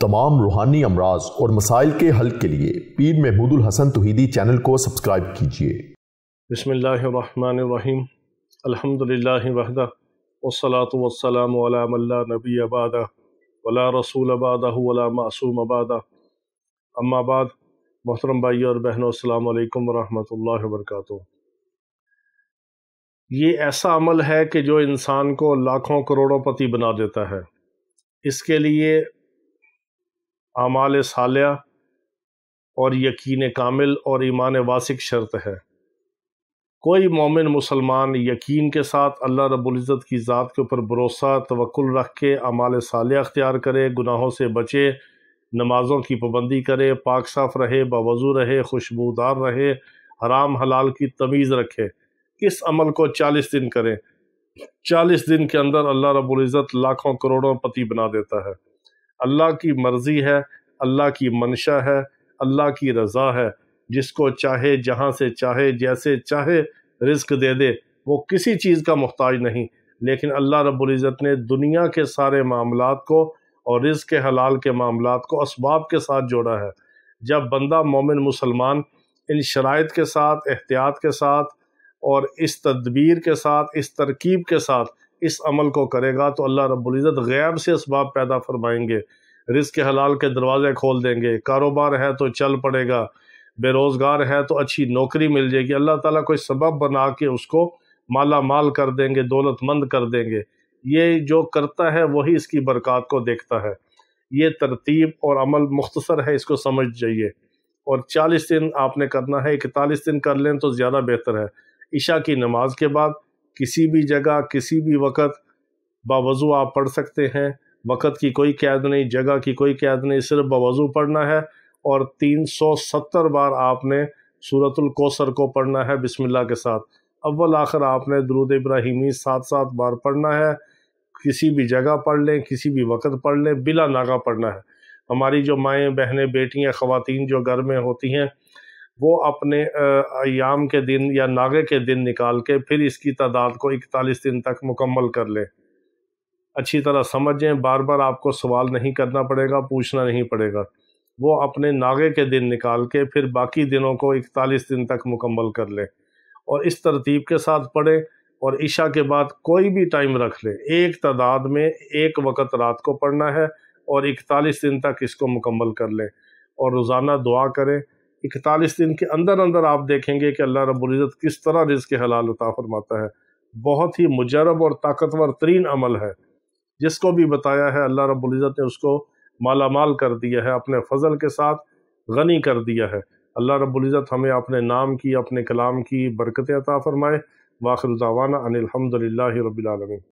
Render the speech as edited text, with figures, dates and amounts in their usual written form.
तमाम रूहानी अमराज और मसाइल के हल के लिए पीर महमूद उल हसन तौहीदी चैनल को सब्सक्राइब कीजिए। बिस्मिल्लाहिर्रहमानिर्रहीम। अल्हम्दुलिल्लाहि वहदा वस्सलातु वस्सलामु अला मन ला नबिय्य बअदा वला रसूल बअदहु वला मासूम बअदा। अम्मा बाद, मोहतरम भाइयों और बहनों, अस्सलामु अलैकुम वरहमतुल्लाहि वबरकातुहू। ये ऐसा अमल है कि जो इंसान को लाखों करोड़ोंपति बना देता है। इसके लिए आमाल सालिहा और यकीन कामिल और ईमान वासिक शर्त है। कोई मोमिन मुसलमान यकीन के साथ अल्लाह रब्बुल इज़्ज़त की ज़ात के ऊपर भरोसा तवक्कुल रख के आमाल सालिहा अख्तियार करे, गुनाहों से बचे, नमाज़ों की पाबंदी करे, पाक साफ़ रहे, बावज़ू रहे, खुशबूदार रहे, हराम हलाल की तमीज़ रखे। इस अमल को 40 दिन करें। 40 दिन के अंदर अल्लाह रब्बुल इज़्ज़त लाखों करोड़ों पति बना देता है। अल्लाह की मर्ज़ी है, अल्लाह की मंशा है, अल्लाह की रज़ा है। जिसको चाहे, जहाँ से चाहे, जैसे चाहे रिज़्क दे दे। वो किसी चीज़ का मुहताज नहीं। लेकिन अल्लाह रब्बुल इज़्ज़त ने दुनिया के सारे मामलात को और रिज़्क के हलाल के मामलात को असबाब के साथ जोड़ा है। जब बंदा मोमिन मुसलमान इन शराइत के साथ, एहतियात के साथ और इस तदबीर के साथ, इस तरकीब के साथ इस अमल को करेगा तो अल्लाह रब्बुल इज़्ज़त गैब से असबाब पैदा फरमाएंगे, रिज़्क के हलाल के दरवाज़े खोल देंगे। कारोबार है तो चल पड़ेगा, बेरोज़गार है तो अच्छी नौकरी मिल जाएगी। अल्लाह ताला कोई सबब बना के उसको माला माल कर देंगे, दौलतमंद कर देंगे। ये जो करता है वही इसकी बरक़ात को देखता है। ये तरतीब और अमल मुख्तसर है, इसको समझ जाइए। और 40 दिन आपने करना है, 41 दिन कर लें तो ज़्यादा बेहतर है। इशा की नमाज के बाद किसी भी जगह, किसी भी वक़्त बावज़ू आप पढ़ सकते हैं। वक़्त की कोई क़ैद नहीं, जगह की कोई क़ैद नहीं, सिर्फ बावज़ू पढ़ना है। और 370 बार आपने सूरतुल कौसर को पढ़ना है बिस्मिल्लाह के साथ। अव्वल आखिर आपने दुरूद इब्राहिमी 7-7 बार पढ़ना है। किसी भी जगह पढ़ लें, किसी भी वक़्त पढ़ लें, बिला नागा पढ़ना है। हमारी जो माएँ, बहनें, बेटियाँ, ख़वातीन जो घर में होती हैं, वो अपने अय्याम के दिन या नागे के दिन निकाल के फिर इसकी तादाद को 41 दिन तक मुकम्मल कर लें। अच्छी तरह समझें, बार बार आपको सवाल नहीं करना पड़ेगा, पूछना नहीं पड़ेगा। वो अपने नागे के दिन निकाल के फिर बाकी दिनों को 41 दिन तक मुकम्मल कर लें और इस तरतीब के साथ पढ़ें। और इशा के बाद कोई भी टाइम रख लें, एक तादाद में एक वक़्त रात को पढ़ना है और 41 दिन तक इसको मुकम्मल कर लें। और रोज़ाना दुआ करें। 41 दिन के अंदर अंदर आप देखेंगे कि अल्लाह रब्बुल इज़्ज़त किस तरह रिज़्क़ के हलाल अता फरमाता है। बहुत ही मुजरब और ताकतवर तरीन अमल है। जिसको भी बताया है अल्लाह रब्बुल इज़्ज़त ने उसको माला माल कर दिया है, अपने फ़ज़ल के साथ गनी कर दिया है। अल्लाह रब्बुल इज़्ज़त हमें अपने नाम की, अपने कलाम की बरकतें अता फ़रमाए। वाखिर दावाना अनिल हम्दुलिल्लाहि रब्बिल आलमीन।